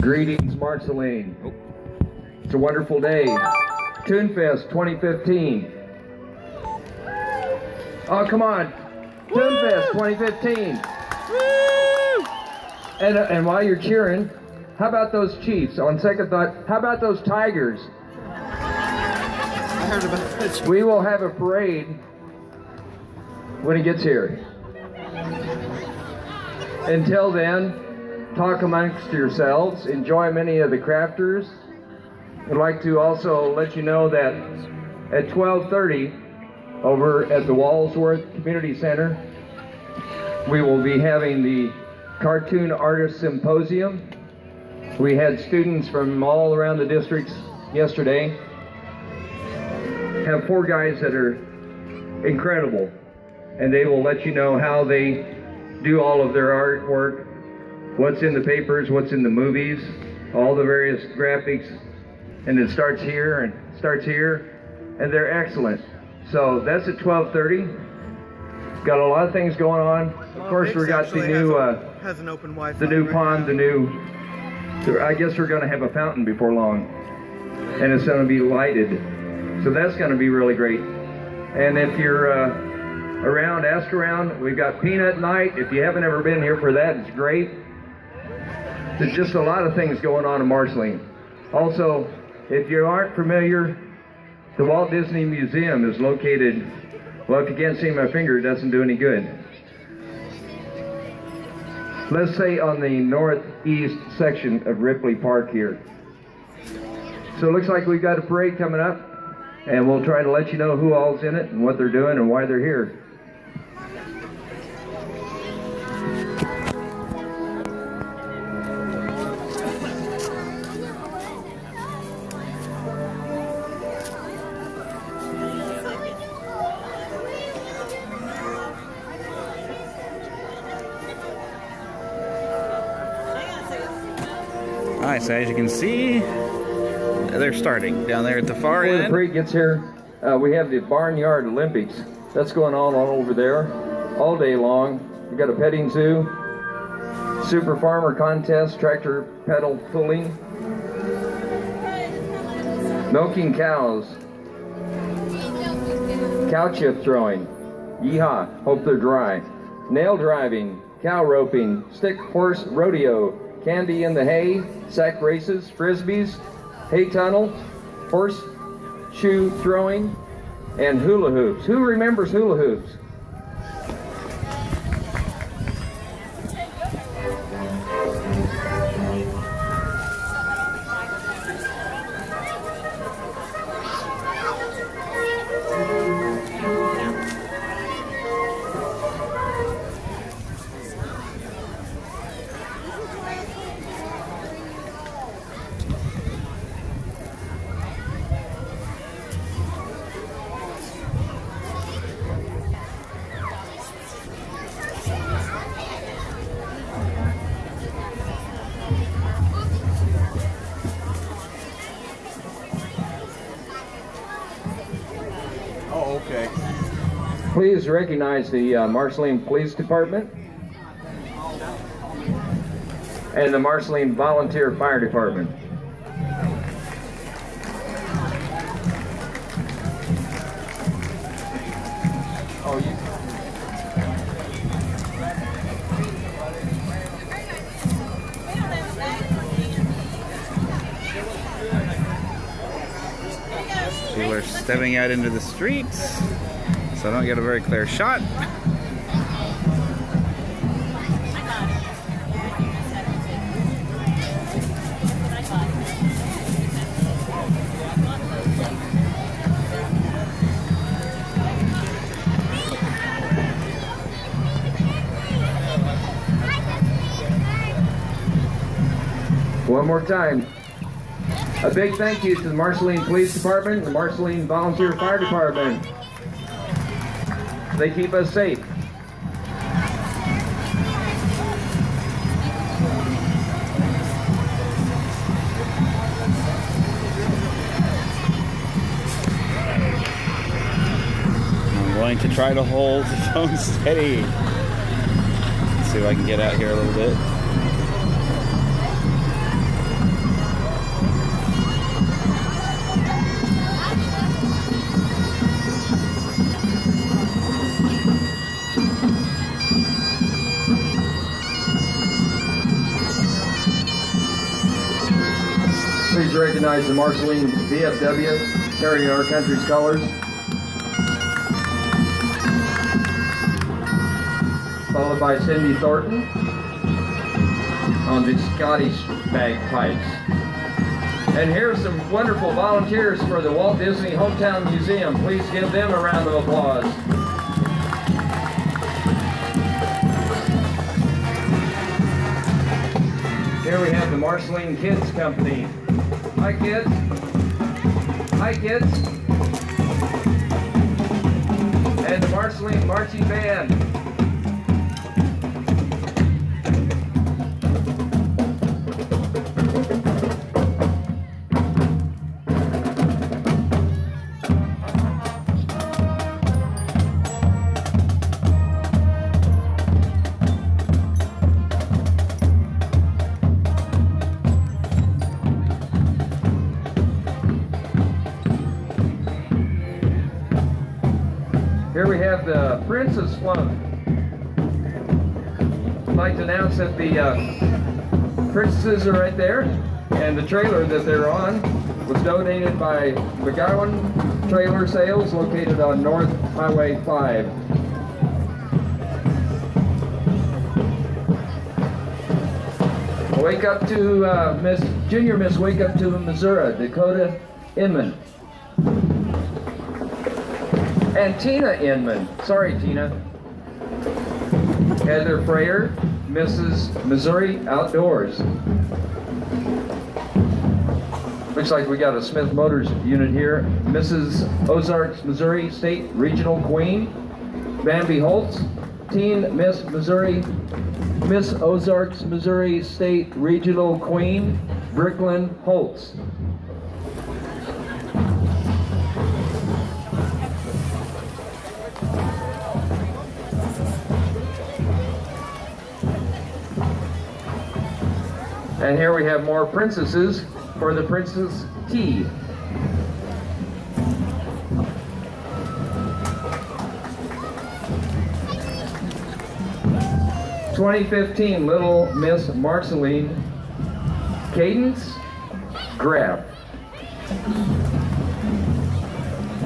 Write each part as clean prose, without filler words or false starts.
Greetings, Marceline. It's a wonderful day. ToonFest 2015. Oh, come on. ToonFest 2015. And while you're cheering, how about those Chiefs? On second thought, how about those Tigers? I heard about that. We will have a parade when it gets here. Until then, talk amongst yourselves, enjoy many of the crafters. I'd like to also let you know that at 12:30 over at the Walsworth Community Center, we will be having the Cartoon Artist Symposium. We had students from all around the districts yesterday. Have 4 guys that are incredible, and they will let you know how they do all of their artwork, what's in the papers, what's in the movies, all the various graphics, and it starts here and starts here, and they're excellent. So that's at 12:30. Got a lot of things going on. Of course, we got the new has an open Wi-Fi the new right pond, now. the new. I guess we're going to have a fountain before long, and it's going to be lighted. So that's going to be really great. And if you're around, ask around. We've got peanut night. If you haven't ever been here for that, it's great. There's just a lot of things going on in Marceline. Also, if you aren't familiar, the Walt Disney Museum is located, well, if you can't see my finger, it doesn't do any good. Let's say on the northeast section of Ripley Park here. So it looks like we've got a parade coming up, and we'll try to let you know who all's in it and what they're doing and why they're here. Alright, so as you can see, they're starting down there at the far Before the end. parade gets here, we have the Barnyard Olympics. That's going on all over there, all day long. We've got a petting zoo, super farmer contest, tractor pedal pulling, milking cows, cow chip throwing, yeehaw, hope they're dry, nail driving, cow roping, stick horse rodeo, candy in the hay, sack races, frisbees, hay tunnel, horseshoe throwing, and hula hoops. Who remembers hula hoops? Oh, okay. Please recognize the Marceline Police Department and the Marceline Volunteer Fire Department. Oh, you. People are stepping out into the streets, so I don't get a very clear shot. One more time. A big thank you to the Marceline Police Department and the Marceline Volunteer Fire Department. They keep us safe. I'm going to try to hold the phone steady. Let's see if I can get out here a little bit. Please recognize the Marceline VFW carrying our country's colors. Followed by Cindy Thornton on the Scottish bagpipes. And here's some wonderful volunteers for the Walt Disney Hometown Museum. Please give them a round of applause. Here we have the Marceline Kids Company. Hi, kids. Hi, kids. And the Marceline Marching Band. Here we have the Princess Float. I'd like to announce that the princesses are right there, and the trailer that they're on was donated by McGowan Trailer Sales, located on North Highway 5. Wake Up to Junior Miss Wake Up to Missouri, Dakota Inman. And Tina Inman. Sorry, Tina. Heather Frayer, Mrs. Missouri Outdoors. Looks like we got a Smith Motors unit here. Mrs. Ozarks, Missouri State Regional Queen. Bambi Holtz. Teen Miss Missouri, Miss Ozarks, Missouri State Regional Queen. Bricklin Holtz. And here we have more princesses for the Princess Tea. (2015) Little Miss Marceline Cadence Grab.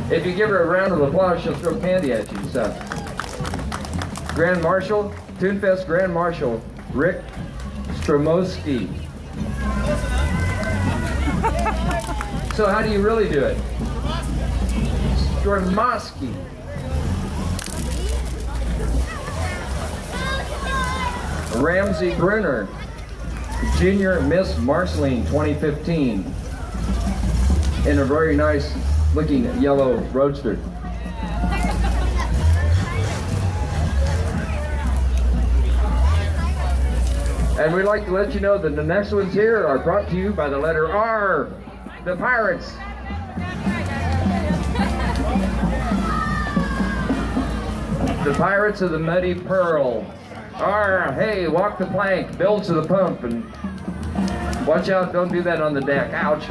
If you give her a round of applause, she'll throw candy at you. So, Grand Marshal, ToonFest Grand Marshal Rick Stromoski. So how do you really do it? Stromoski. Ramsey Brunner, Junior Miss Marceline 2015, in a very nice looking yellow roadster. And we'd like to let you know that the next ones here are brought to you by the letter R, the Pirates. The Pirates of the Muddy Pearl. R, hey, walk the plank, build to the pump, and watch out, don't do that on the deck. Ouch.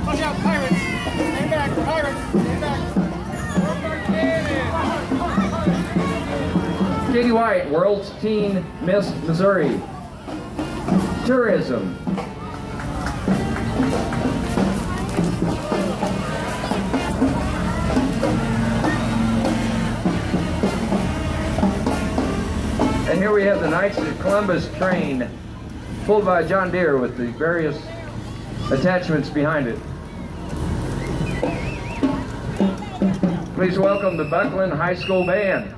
Watch out, pirates! Stay back, pirates! Stay back! Katie White, World's Teen Miss Missouri. Tourism. And here we have the Knights of Columbus train, pulled by John Deere with the various attachments behind it. Please welcome the Buckland High School Band.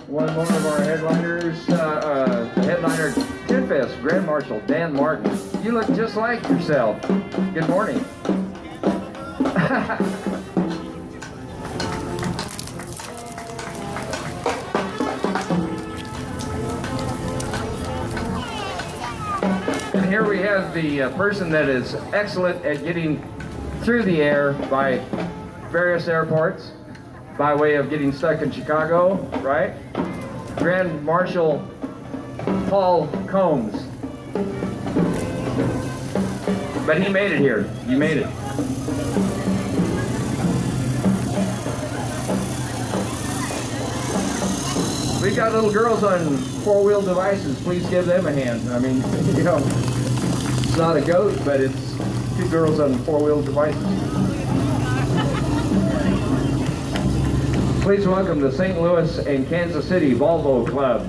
One more of our headliners, the headliner, ToonFest Grand Marshal Dan Martin. You look just like yourself. Good morning. And here we have the person that is excellent at getting through the air by various airports by way of getting stuck in Chicago, right? Grand Marshal Paul Combs. But he made it here. You made it. We got little girls on four-wheel devices. Please give them a hand. I mean, you know, it's not a goat, but it's two girls on four-wheel devices. Please welcome the St. Louis and Kansas City Volvo Club.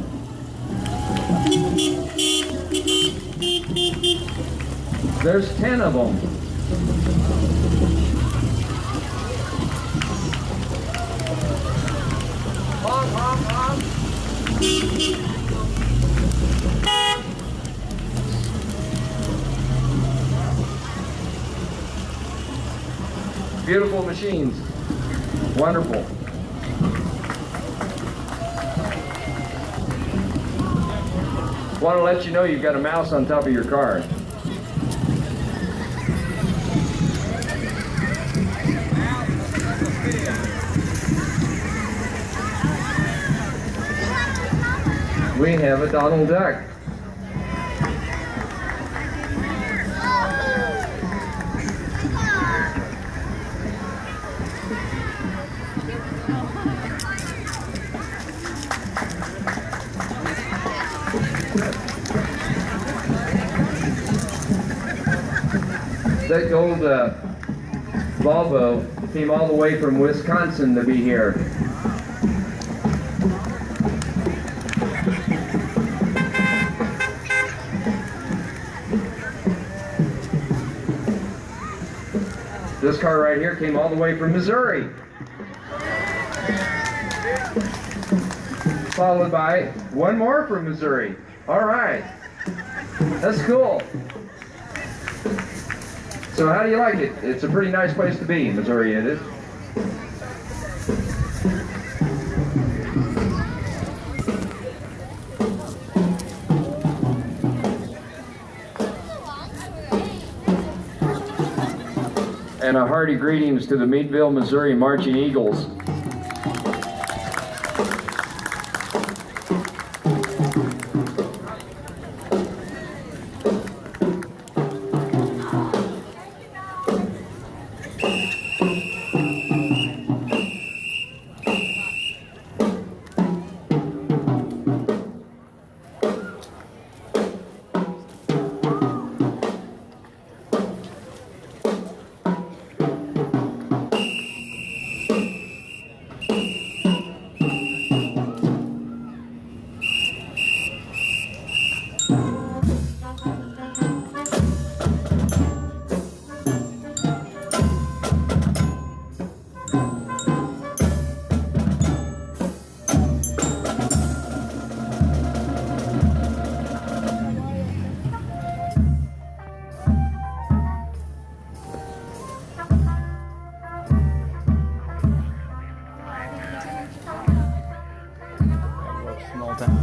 There's 10 of them. Honk, honk, honk. Beautiful machines. Wonderful. Want to let you know you've got a mouse on top of your car. We have a Donald Duck. That old Volvo came all the way from Wisconsin to be here. This car right here came all the way from Missouri. Followed by one more from Missouri. All right. That's cool. So how do you like it? It's a pretty nice place to be, Missouri it is. And a hearty greetings to the Meadville, Missouri Marching Eagles. Small town.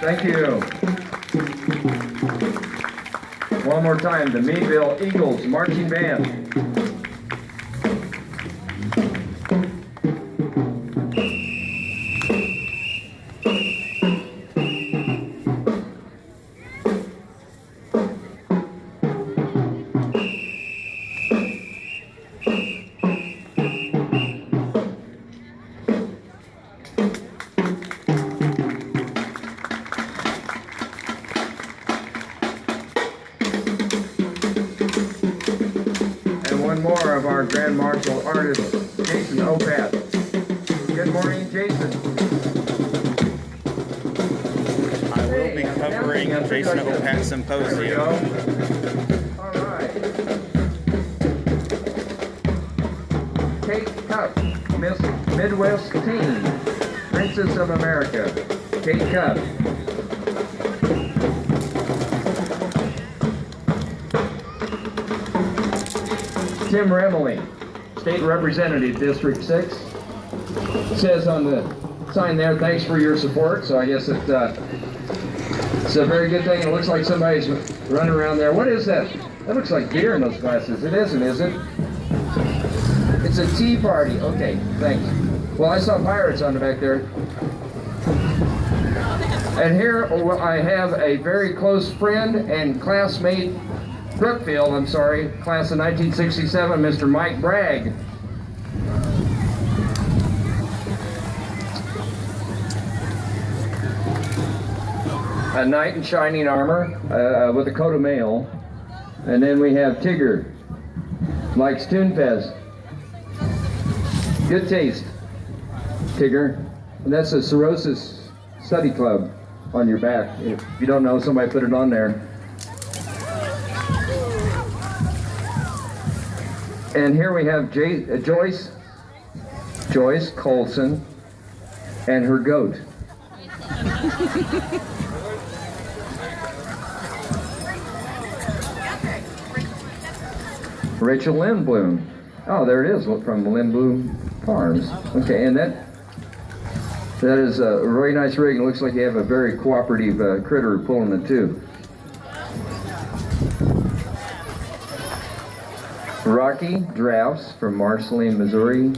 Thank you. One more time, the Meadville Eagles Marching Band. More of our Grand Marshal artist, Jason Opat. Good morning, Jason. I will be covering Jason Opat Symposium. All right. Cup, Miss Midwest Teen, Princess of America, Kate Cup. Tim Remley, State Representative, District 6. It says on the sign there, thanks for your support, so I guess it's a very good thing. It looks like somebody's running around there. What is that? That looks like beer in those glasses. It isn't, is it? It's a tea party. Okay, thanks. Well, I saw pirates on the back there. And here I have a very close friend and classmate, Brookfield, I'm sorry, class of 1967, Mr. Mike Bragg. A knight in shining armor with a coat of mail. And then we have Tigger, likes ToonFest. Good taste, Tigger. And that's a cirrhosis study club on your back. If you don't know, somebody put it on there. And here we have Joyce Colson and her goat. Rachel Lindblom. Oh, there it is, from Lindblom Farms. Okay, and that is a very nice rig. It looks like you have a very cooperative critter pulling it too. Rocky Drafts from Marceline, Missouri.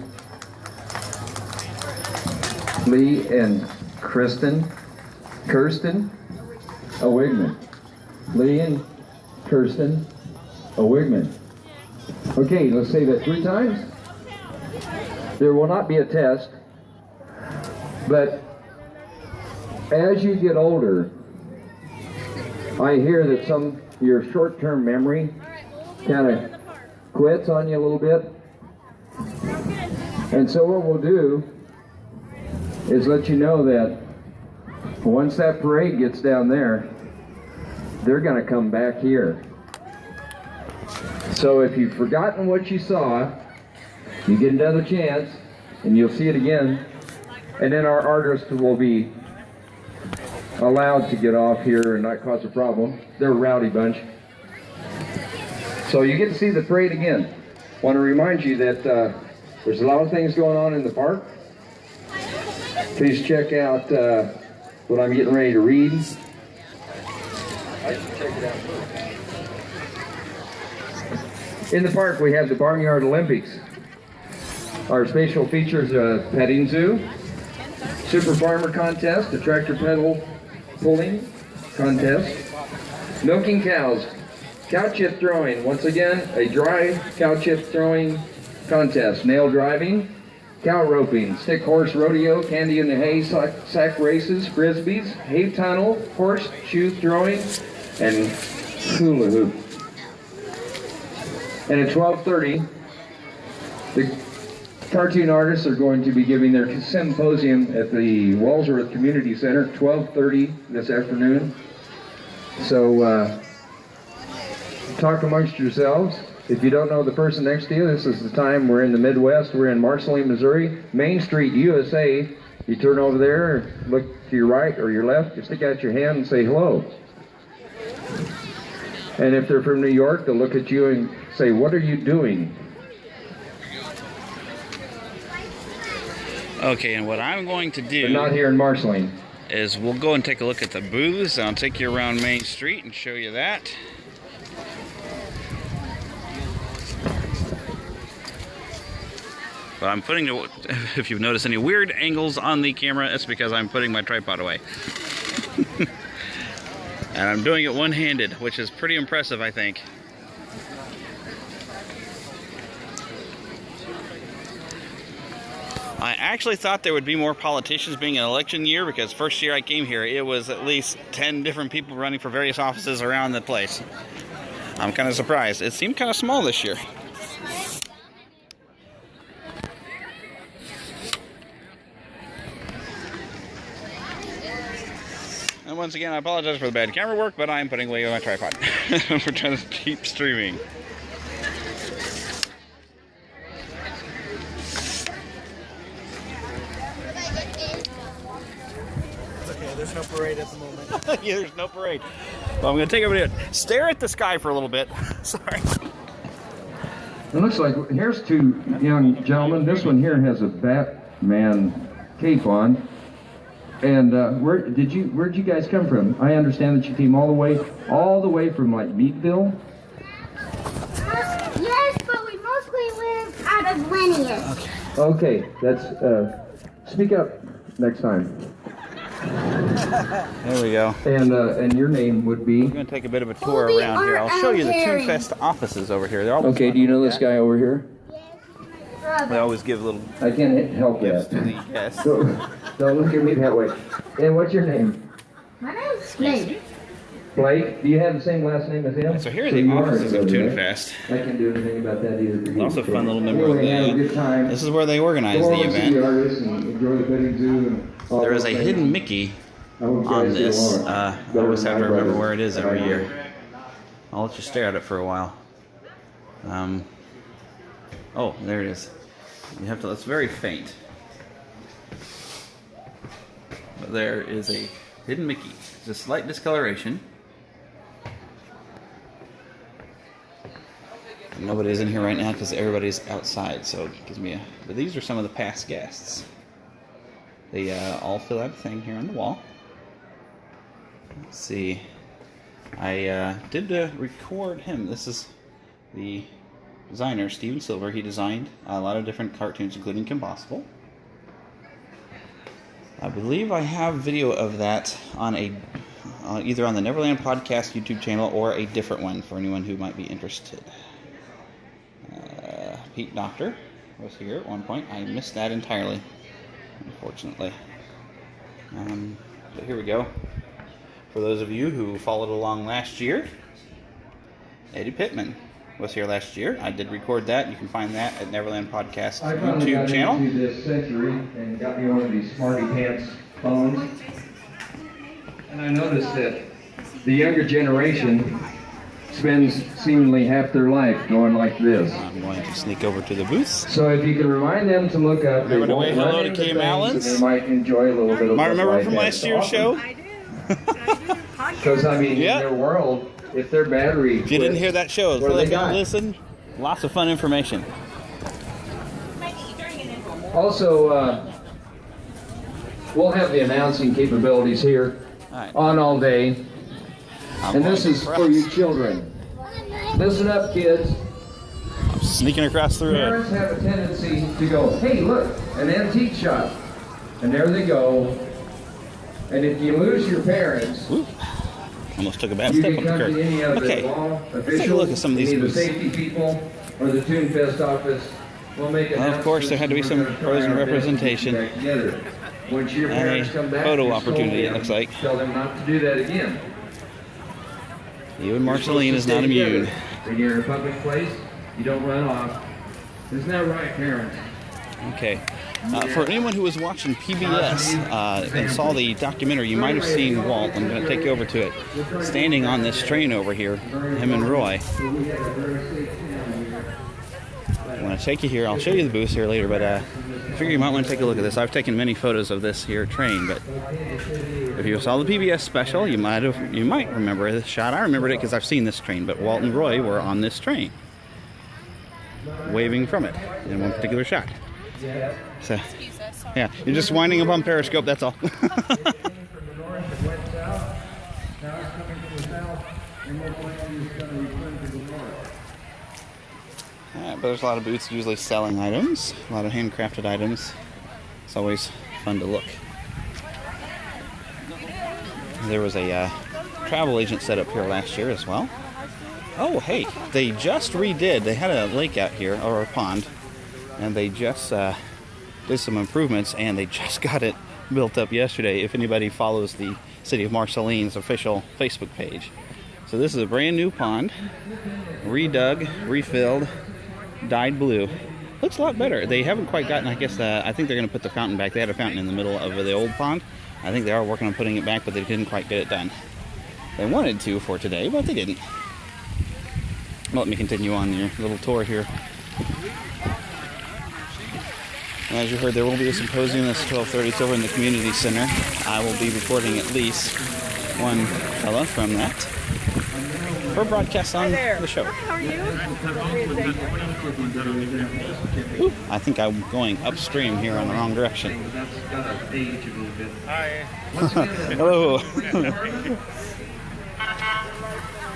Lee and Kirsten O'Wigman. Lee and Kirsten O'Wigman. Okay, let's say that 3 times. There will not be a test, but as you get older, I hear that your short-term memory kind of quits on you a little bit. And so what we'll do is let you know that once that parade gets down there, they're going to come back here. So if you've forgotten what you saw, you get another chance and you'll see it again. And then our artists will be allowed to get off here and not cause a problem. They're a rowdy bunch. So you get to see the parade again. Want to remind you that there's a lot of things going on in the park. Please check out what I'm getting ready to read. I should check it out. In the park, we have the Barnyard Olympics. Our special features petting zoo, super farmer contest, a tractor pedal pulling contest, milking cows, cow chip throwing. Once again, a dry cow chip throwing contest, nail driving, cow roping, stick horse rodeo, candy in the hay sack races, frisbees, hay tunnel, horseshoe throwing, and hula hoop. And at 12:30, the cartoon artists are going to be giving their symposium at the Walsworth Community Center, 12:30 this afternoon. So talk amongst yourselves. If you don't know the person next to you, this is the time. We're in the Midwest. We're in Marceline, Missouri, Main Street, USA. You turn over there, look to your right or your left, you stick out your hand and say hello. And if they're from New York, they'll look at you and say, "What are you doing?" Okay, and what I'm going to do... But not here in Marceline. ...is we'll go and take a look at the booths. I'll take you around Main Street and show you that. But I'm putting, if you've noticed any weird angles on the camera, it's because I'm putting my tripod away. And I'm doing it one-handed, which is pretty impressive, I think. I actually thought there would be more politicians being an election year, because first year I came here, it was at least 10 different people running for various offices around the place. I'm kind of surprised. It seemed kind of small this year. And once again, I apologize for the bad camera work, but I'm putting away my tripod. We're trying to keep streaming. parade at the moment. Yeah, there's no parade. Well, I'm going to take over to stare at the sky for a little bit. Sorry. It looks like here's two young gentlemen. This one here has a Batman cape on. And where'd you guys come from? I understand that you came all the way from like Meadville. Yes, but we mostly live out of Linear. Okay, that's speak up next time. There we go. And your name would be? I'm going to take a bit of a tour Colby around here. I'll show you the Herring. ToonFest offices over here. They're always Okay, fun do you to know look this at. guy over here? They always give little I can't help gifts that. to the guests. Don't look at me that way. And what's your name? My name's Blake. Blake? Do you have the same last name as him? So here are the you offices of over there. ToonFest. I can't do anything about that either. It's also a fun little member of Anyway, have a the. good time. This is where they organize Go the over and see event. the artists and enjoy the petting zoo and all There is those a things. hidden Mickey I hope you on guys get this. along. I always have to remember where it is every year. I'll let you stare at it for a while. Oh, there it is. You have to. It's very faint. But there is a hidden Mickey. It's a slight discoloration. Nobody's in here right now because everybody's outside, so it gives me a. But these are some of the past guests. They all fill out a thing here on the wall. Let's see. I did record him. This is the designer, Steven Silver. He designed a lot of different cartoons, including Kim Possible. I believe I have video of that on a either on the Neverland Podcast YouTube channel or a different one for anyone who might be interested. Pete Doctor was here at one point. I missed that entirely, unfortunately. But here we go. For those of you who followed along last year, Eddie Pittman was here last year. I did record that. You can find that at Neverland Podcast I finally YouTube got channel. into this century and got me one of these smarty pants phones. And I noticed that the younger generation spends seemingly half their life going like this. I'm going to sneak over to the booths. So if you can remind them to look up, they Remember to won't wave run hello to into Kim things, Allens? and they might enjoy a little bit of Might remember life from has last to year's offer. show? Because I mean, Yeah. in their world, if their battery If you didn't hear that show, What do they click got? and listen. Lots of fun information. Also, we'll have the announcing capabilities here All right. on all day. I'm And this going is across. for you children. Listen up, kids. I'm sneaking across the road. Parents have a tendency to go, hey, look, an antique shop. And there they go. And if you lose your parents, Ooh, almost took a bad you step can up the come to curb. any of Okay, the law let's take a officials, look at some of these any of the booths. safety people, or the ToonFest office. We'll make Well, of course, there had to be some announcements, and we're gonna frozen try our best to representation. get back together. Once your And a parents come back, photo you opportunity, scold it looks them, like. Tell them not to do that again. You and Marceline is not immune. When you're in a public place, you don't run off. Isn't that right, parents? Okay. For anyone who was watching PBS and saw the documentary, you might have seen Walt. I'm going to take you over to it. Standing on this train over here, him and Roy. I'm going to take you here. I'll show you the booths here later, but I figure you might want to take a look at this. I've taken many photos of this here train, but if you saw the PBS special, you might remember this shot. I remembered it because I've seen this train, but Walt and Roy were on this train, waving from it in one particular shot. So, yeah, you're just winding up on Periscope, that's all. But there's a lot of booths usually selling items, a lot of handcrafted items. It's always fun to look. There was a travel agent set up here last year as well. Oh, hey, they just redid. They had a lake out here, or a pond, and they just did some improvements, and they just got it built up yesterday, if anybody follows the City of Marceline's official Facebook page. So this is a brand new pond, redug, refilled, dyed blue. Looks a lot better. They haven't quite gotten, I guess, I think they're going to put the fountain back. They had a fountain in the middle of the old pond. I think they are working on putting it back, but they didn't quite get it done. They wanted to for today, but they didn't. Let me continue on your little tour here. As you heard, there will be a symposium that's 12:30. It's over in the community center. I will be recording at least one fella from that for broadcast on the show. How are you? Ooh, I think I'm going upstream here in the wrong direction. Hi. Hello.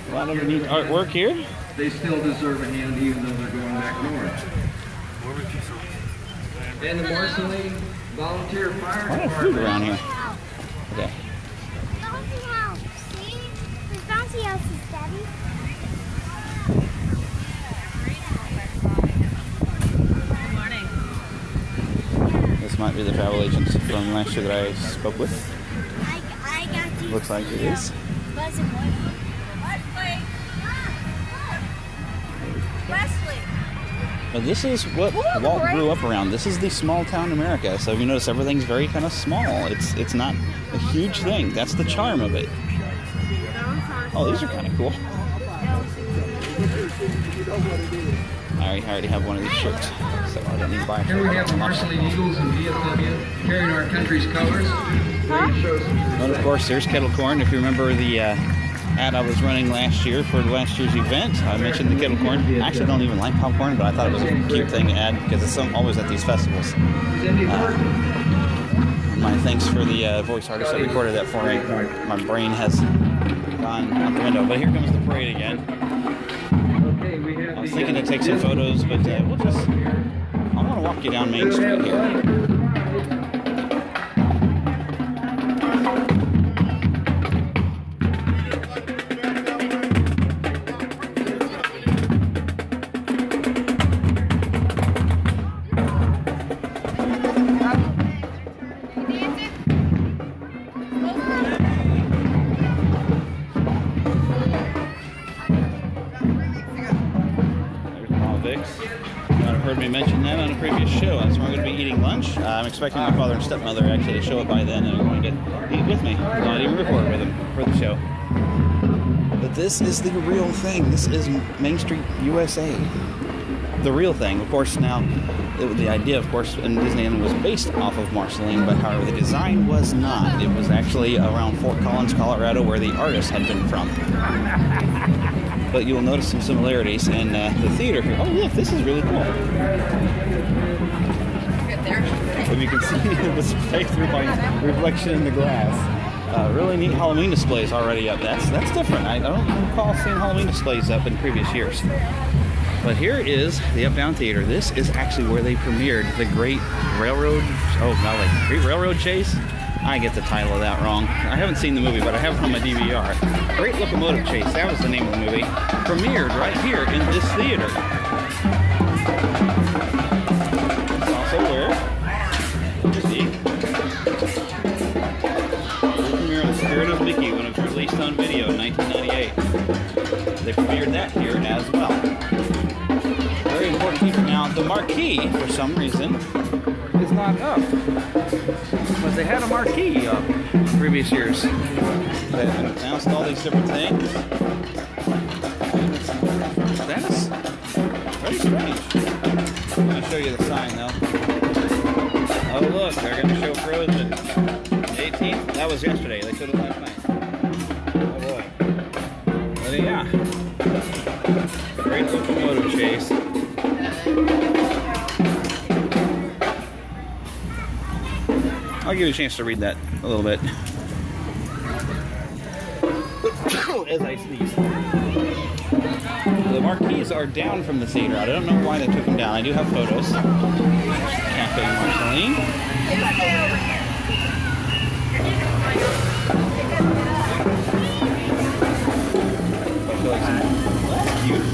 A lot of neat artwork here. They still deserve a hand even though they're going back north. And the Marceline Volunteer Fire A lot of food Department. around here. Okay. Bouncy house. See? There's bouncy houses, Daddy. This might be the travel agent from last year that I spoke with. I got these. Looks like it is. Buzz and Woody. Wesley. But this is what Walt grew up around. This is the small town America. So if you notice, everything's very kind of small. It's not a huge thing. That's the charm of it. Oh, these are kind of cool. I already have one of these shirts, so I don't need to buy a shirt. Here we have the Marceline Eagles in VFW carrying our country's colors. And of course, there's kettle corn. If you remember the ad I was running last year for last year's event, I mentioned the kettle corn. I actually don't even like popcorn, but I thought it was a cute thing to add because it's always at these festivals. My thanks for the voice artist that recorded that for me. My brain has gone out the window, but here comes the parade again. I was thinking to take some photos, but I want to walk you down Main Street here. Heard me mention that on a previous show. That's where I'm going to be eating lunch. I'm expecting my father and stepmother actually to show up by then, and are going to eat with me. Not even record with them for the show. But this is the real thing. This is Main Street, USA. The real thing. Of course, now, the idea, of course, in Disneyland was based off of Marceline, but however, the design was not. It was actually around Fort Collins, Colorado, where the artist had been from. But you'll notice some similarities in the theater here. Oh, look, this is really cool. If you can see the spray through my reflection in the glass. Really neat Halloween displays already up. That's different. I don't recall seeing Halloween displays up in previous years. But here is the Up-Down Theater. This is actually where they premiered the Great Railroad... Great Railroad Chase? I get the title of that wrong. I haven't seen the movie, but I have it on my DVR. Great Locomotive Chase, that was the name of the movie. Premiered right here in this theater. It's also where, you see, the premiere of The Spirit of Mickey when it was released on video in 1998. They premiered that here as well. Very important feature. Now, the marquee, for some reason, is not up. But they had a marquee up in previous years. They announced all these different things. That is very strange. I'm going to show you the sign, though. Oh, look, they're going to show Frozen. 18th. That was yesterday. They showed it last night. Oh, boy. But yeah. Great Locomotive Chase. I'll give you a chance to read that a little bit. As I sneeze. The marquees are down from the theater. I don't know why they took them down. I do have photos. Cafe Marceline. Cute.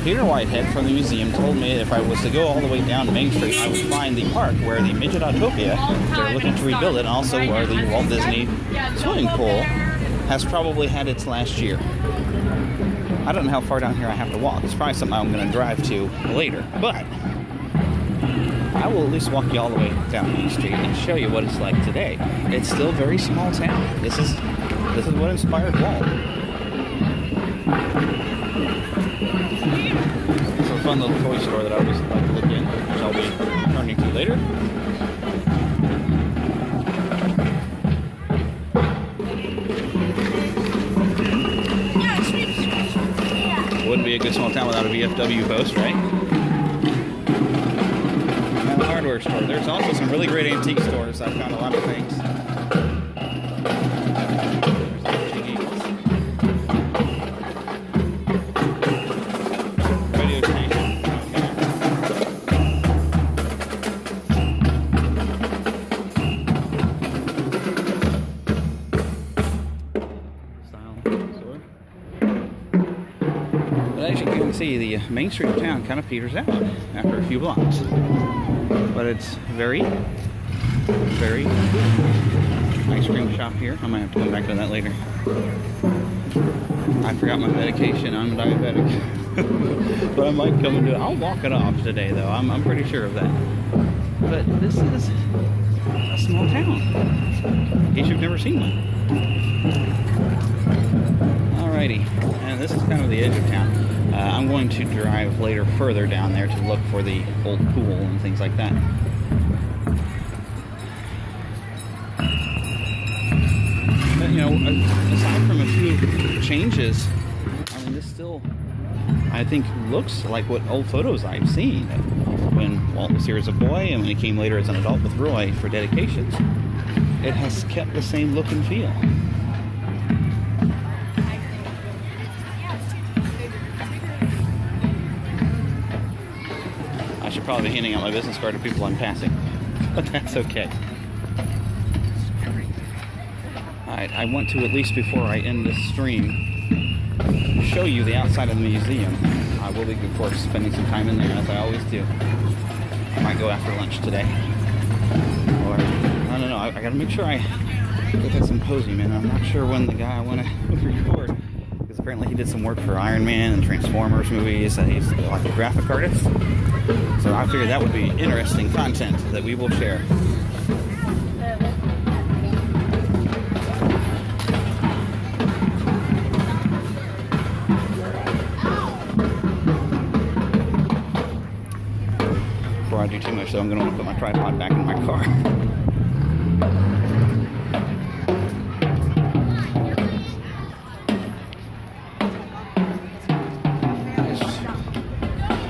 Peter Whitehead from the museum told me if I was to go all the way down Main Street, I would find the park where the Midget Autopia, they're looking to rebuild it, and also where the Walt Disney swimming pool has probably had its last year. I don't know how far down here I have to walk. It's probably something I'm going to drive to later, but I will at least walk you all the way down Main Street and show you what it's like today. It's still a very small town. This is This is what inspired Walt. It's a fun little toy store that I always like to look in, which I'll be turning to later. Wouldn't be a good small town without a VFW post, right? And a hardware store. There's also some really great antique stores. I found a lot of things. Radio station. As you can see, the main street of town kind of peters out after a few blocks. But it's very, very ice cream shop here. I might have to come back to that later. I forgot my medication. I'm diabetic. But I might come and do it. I'll walk it off today, though. I'm pretty sure of that. But this is a small town. In case you've never seen one. Alrighty. And this is kind of the edge of town. I'm going to drive later further down there to look for the old pool and things like that. But, you know, aside from a few changes, I mean, this still, I think, looks like what old photos I've seen when Walt was here as a boy and when he came later as an adult with Roy for dedications. It has kept the same look and feel. Probably handing out my business card to people I'm passing, but that's okay. Alright, I want to, at least before I end this stream, show you the outside of the museum. I will be, of course, spending some time in there, as I always do. I might go after lunch today. Or, I don't know, I gotta make sure I get that symposium in. I'm not sure when the guy I want to record, because apparently he did some work for Iron Man and Transformers movies. He's like a graphic artist. So I figured that would be interesting content that we will share. Before I do too much, though, I'm going to want to put my tripod back in my car.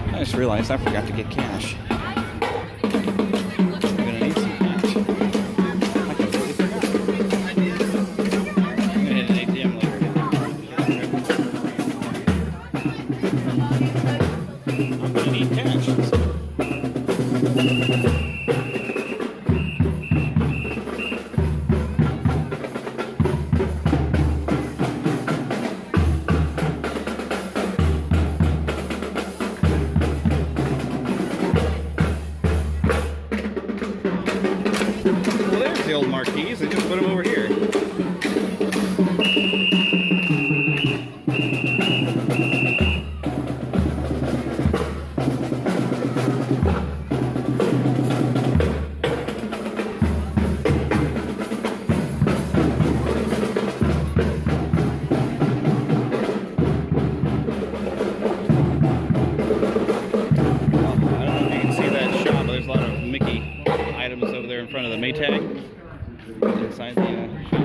I just realized I forgot to get cash. I'm gonna need some cash. I completely forgot. I'm gonna hit an ATM later. I'm gonna need cash. Old marquees and just put them over here. Maytag inside the shop.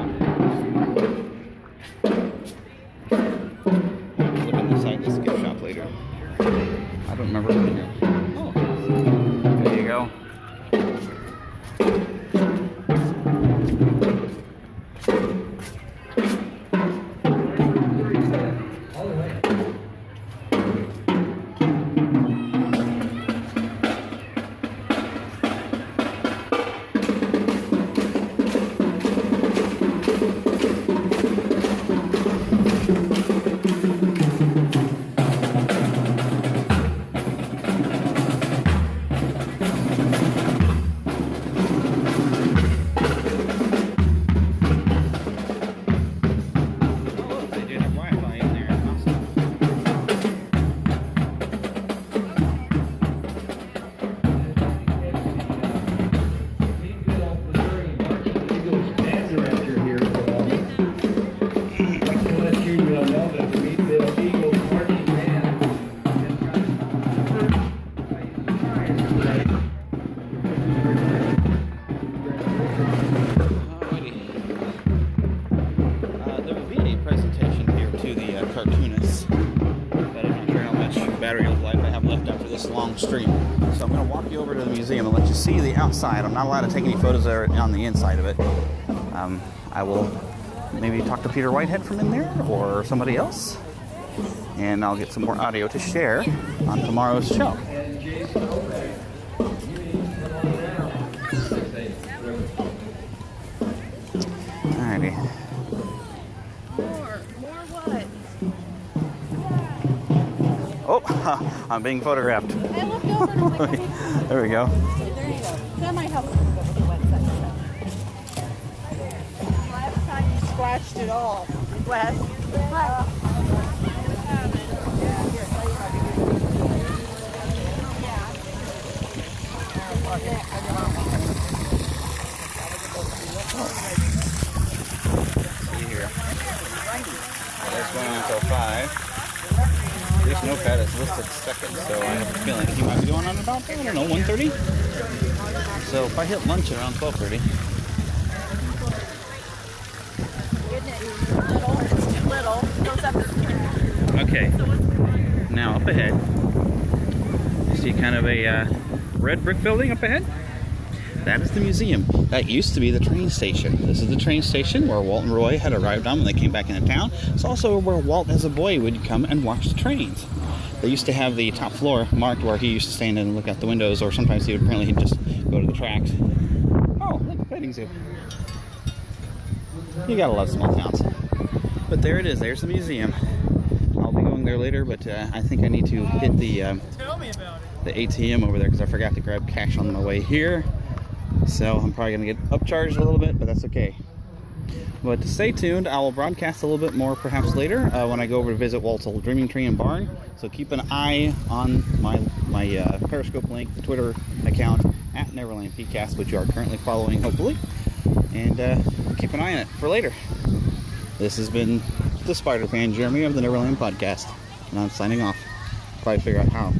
I'll look inside this gift shop later. I don't remember looking at it. Oh, there you go. nice long stream. So I'm going to walk you over to the museum and let you see the outside. I'm not allowed to take any photos there on the inside of it. I will maybe talk to Peter Whitehead from in there or somebody else. And I'll get some more audio to share on tomorrow's show. Alrighty. More what? Oh, I'm being photographed. I looked over and I'm like, There we go. there you go. That might help a little bit with the website stuff. Last time you scratched it all. Wes. See here. That's going on until 5. This notepad is listed second, so I have a feeling he might be going on about, I don't know, 1:30? So if I hit lunch around 12:30. It's too little. It goes up to here. Okay. Now up ahead, you see kind of a red brick building up ahead? That is the museum. That used to be the train station. This is the train station where Walt and Roy had arrived on when they came back into town. It's also where Walt as a boy would come and watch the trains. They used to have the top floor marked where he used to stand and look out the windows, or sometimes he'd just go to the tracks. Oh, look, petting zoo. You gotta love small towns. But there it is. There's the museum. I'll be going there later, but I think I need to hit the ATM over there because I forgot to grab cash on my way here. So I'm probably going to get upcharged a little bit, but that's okay. But stay tuned. I will broadcast a little bit more perhaps later when I go over to visit Walt's old dreaming tree and barn. So keep an eye on my Periscope link, Twitter account, at Neverland PCast, which you are currently following, hopefully. And keep an eye on it for later. This has been the Spider-Fan Jeremy of the Neverland Podcast. And I'm signing off. Probably figure out how